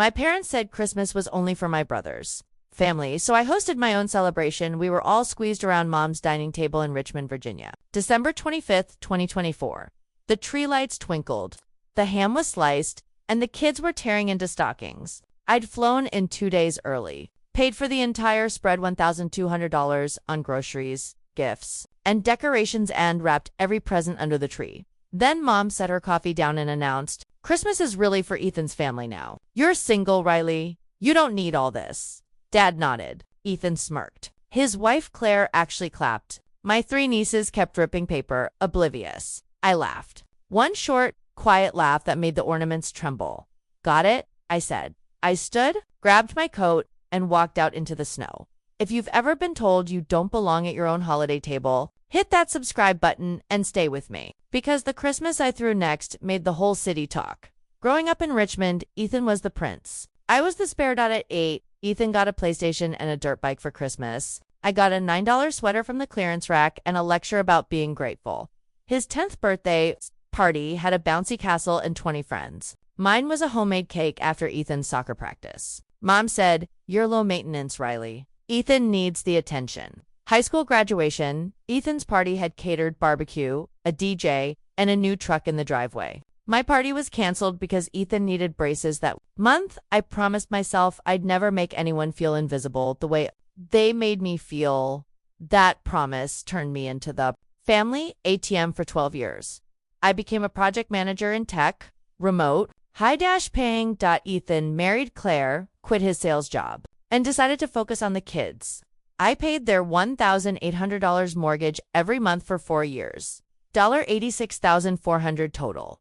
My parents said Christmas was only for my brothers' family, so I hosted my own celebration. We were all squeezed around Mom's dining table in Richmond, Virginia. December 25th, 2024. The tree lights twinkled, the ham was sliced, and the kids were tearing into stockings. I'd flown in 2 days early, paid for the entire spread $1,200 on groceries, gifts, and decorations, and wrapped every present under the tree. Then Mom set her coffee down and announced, "Christmas is really for Ethan's family now. You're single, Riley. You don't need all this." Dad nodded. Ethan smirked. His wife Claire actually clapped. My 3 nieces kept ripping paper, oblivious. I laughed. One short, quiet laugh that made the ornaments tremble. "Got it?" I said. I stood, grabbed my coat, and walked out into the snow. If you've ever been told you don't belong at your own holiday table, hit that subscribe button and stay with me, because the Christmas I threw next made the whole city talk. Growing up in Richmond, Ethan was the prince. I was the spare dot at 8. Ethan got a PlayStation and a dirt bike for Christmas. I got a $9 sweater from the clearance rack and a lecture about being grateful. His 10th birthday party had a bouncy castle and 20 friends. Mine was a homemade cake after Ethan's soccer practice. Mom said, "You're low maintenance, Riley. Ethan needs the attention." High school graduation, Ethan's party had catered barbecue, a DJ, and a new truck in the driveway. My party was canceled because Ethan needed braces that month. I promised myself I'd never make anyone feel invisible the way they made me feel. That promise turned me into the family ATM for 12 years. I became a project manager in tech, remote, high-paying. Ethan married Claire, quit his sales job, and decided to focus on the kids. I paid their $1,800 mortgage every month for 4 years. $86,400 total.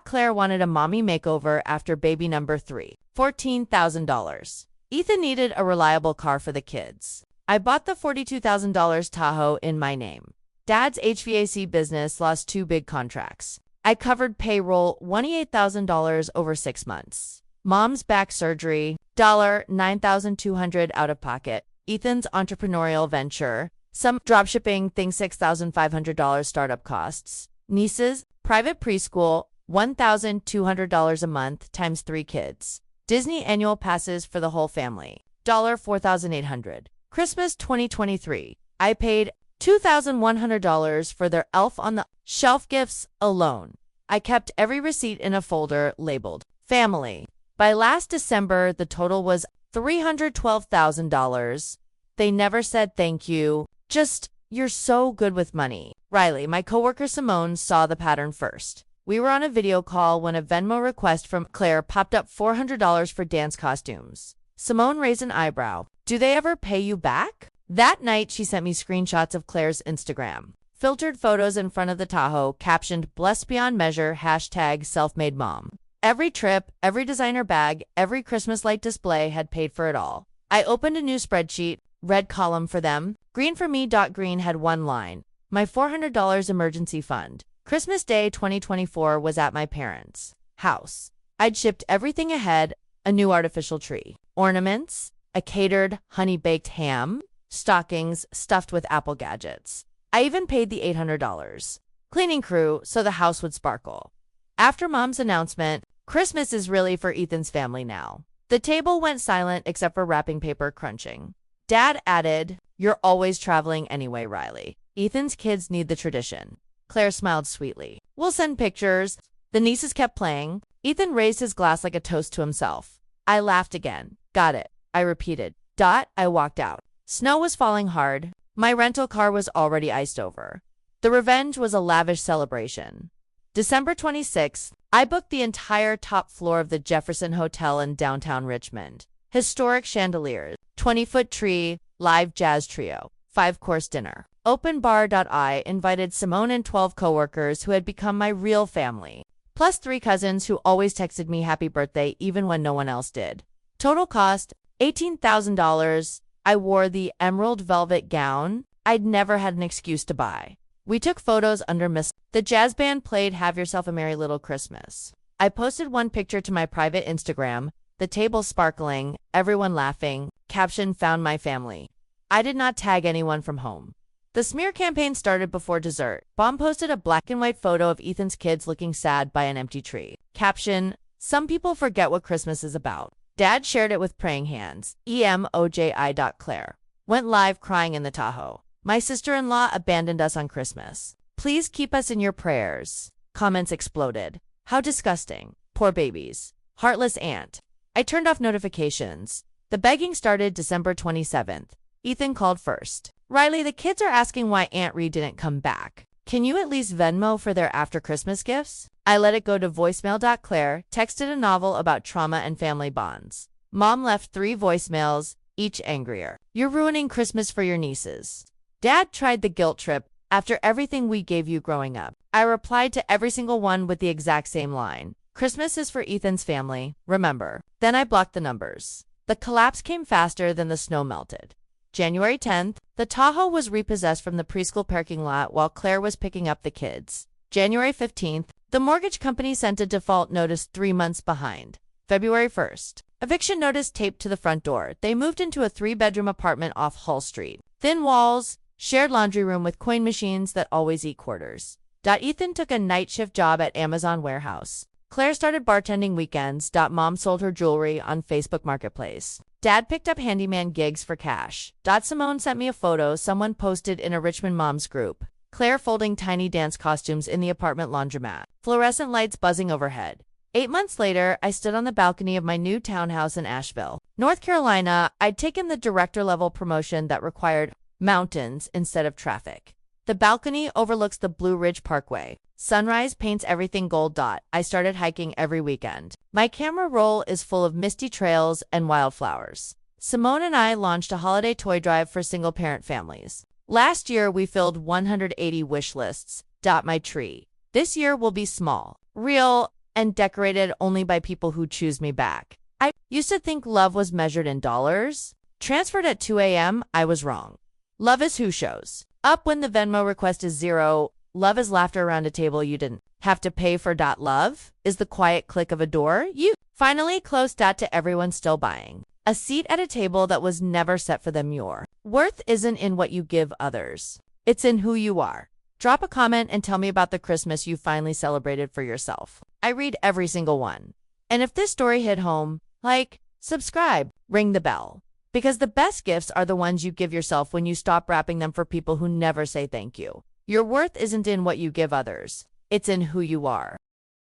Claire wanted a mommy makeover after baby number 3. $14,000. Ethan needed a reliable car for the kids. I bought the $42,000 Tahoe in my name. Dad's HVAC business lost 2 big contracts. I covered payroll $28,000 over 6 months. Mom's back surgery, $9,200 out of pocket. Ethan's entrepreneurial venture, some dropshipping thing, $6,500 startup costs. Nieces, private preschool, $1,200 a month times 3 kids. Disney annual passes for the whole family, $4,800. Christmas 2023, I paid $2,100 for their Elf on the Shelf gifts alone. I kept every receipt in a folder labeled family. By last December, the total was $312,000. They never said thank you. Just, "You're so good with money." Riley, my coworker Simone, saw the pattern first. We were on a video call when a Venmo request from Claire popped up, $400 for dance costumes. Simone raised an eyebrow. "Do they ever pay you back?" That night, she sent me screenshots of Claire's Instagram. Filtered photos in front of the Tahoe, captioned, "Blessed beyond measure, #self-made mom." Every trip, every designer bag, every Christmas light display had paid for it all. I opened a new spreadsheet, red column for them, green for me. Green had one line, my $400 emergency fund. Christmas Day 2024 was at my parents' house. I'd shipped everything ahead, a new artificial tree, ornaments, a catered honey-baked ham, stockings stuffed with Apple gadgets. I even paid the $800 cleaning crew so the house would sparkle. After Mom's announcement, "Christmas is really for Ethan's family now," the table went silent except for wrapping paper crunching. Dad added, "You're always traveling anyway, Riley. Ethan's kids need the tradition." Claire smiled sweetly. "We'll send pictures." The nieces kept playing. Ethan raised his glass like a toast to himself. I laughed again. "Got it," I repeated. I walked out. Snow was falling hard. My rental car was already iced over. The revenge was a lavish celebration. December 26th, I booked the entire top floor of the Jefferson Hotel in downtown Richmond. Historic chandeliers, 20-foot tree, live jazz trio, 5-course dinner. Open bar. I invited Simone and 12 coworkers who had become my real family, plus 3 cousins who always texted me happy birthday even when no one else did. Total cost, $18,000. I wore the emerald velvet gown I'd never had an excuse to buy. We took photos under mist. The jazz band played Have Yourself a Merry Little Christmas. I posted one picture to my private Instagram, the table sparkling, everyone laughing, caption, "Found my family." I did not tag anyone from home. The smear campaign started before dessert. Mom posted a black and white photo of Ethan's kids looking sad by an empty tree. Caption, "Some people forget what Christmas is about." Dad shared it with praying hands. emoji.claire. Went live crying in the Tahoe. My sister-in-law abandoned us on Christmas. Please keep us in your prayers. Comments exploded. How disgusting. Poor babies. Heartless aunt. I turned off notifications. The begging started December 27th. Ethan called first. Riley, the kids are asking why Aunt Ree didn't come back. Can you at least Venmo for their after-Christmas gifts? I let it go to voicemail. Claire texted a novel about trauma and family bonds. Mom left 3 voicemails, each angrier. You're ruining Christmas for your nieces. Dad tried the guilt trip after everything we gave you growing up. I replied to every single one with the exact same line. Christmas is for Ethan's family, remember. Then I blocked the numbers. The collapse came faster than the snow melted. January 10th, the Tahoe was repossessed from the preschool parking lot while Claire was picking up the kids. January 15th, the mortgage company sent a default notice 3 months behind. February 1st, eviction notice taped to the front door. They moved into a 3-bedroom apartment off Hull Street. Thin walls, shared laundry room with coin machines that always eat quarters. Ethan took a night shift job at Amazon warehouse. Claire started bartending weekends. Mom sold her jewelry on Facebook Marketplace. Dad picked up handyman gigs for cash. Simone sent me a photo someone posted in a Richmond moms group. Claire folding tiny dance costumes in the apartment laundromat. Fluorescent lights buzzing overhead. 8 months later, I stood on the balcony of my new townhouse in Asheville, North Carolina. I'd taken the director-level promotion that required mountains instead of traffic. The balcony overlooks the Blue Ridge Parkway. Sunrise paints everything gold. I started hiking every weekend. My camera roll is full of misty trails and wildflowers. Simone and I launched a holiday toy drive for single-parent families. Last year, we filled 180 wish lists. My tree. This year will be small, real, and decorated only by people who choose me back. I used to think love was measured in dollars. Transferred at 2 a.m., I was wrong. Love is who shows up when the Venmo request is 0. Love is laughter around a table you didn't have to pay for. Love is the quiet click of a door you finally closed. To everyone still buying a seat at a table that was never set for them. Your worth isn't in what you give others. It's in who you are. Drop a comment and tell me about the Christmas you finally celebrated for yourself. I read every single one. And if this story hit home, like, subscribe, ring the bell. Because the best gifts are the ones you give yourself when you stop wrapping them for people who never say thank you. Your worth isn't in what you give others. It's in who you are.